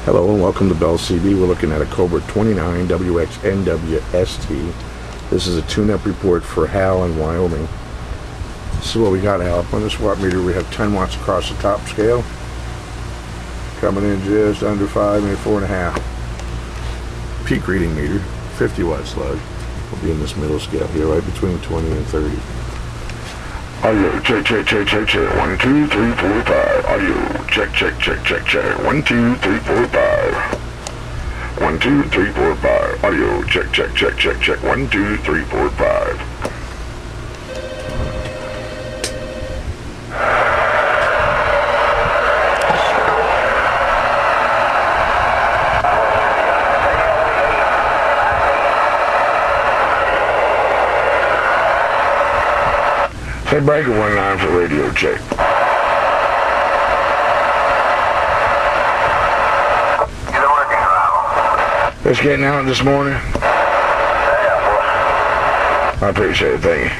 Hello and welcome to Bell CB. We're looking at a Cobra 29WXNWST. This is a tune-up report for Hal in Wyoming. This is what we got, Hal. Up on this watt meter we have 10 watts across the top scale. Coming in just under 5, maybe 4.5. Peak reading meter, 50 watt slug. We'll be in this middle scale here, right between 20 and 30. Audio, check, 1, 2, 3, 4, 5. Audio, check, 1, 2, 3, 4, 5. 1, 2, 3, 4, 5. Audio, check, 1, 2, 3, 4, 5. Say breaker 19 for radio check. Just getting out this morning. Yeah, boy. I appreciate it, thank you.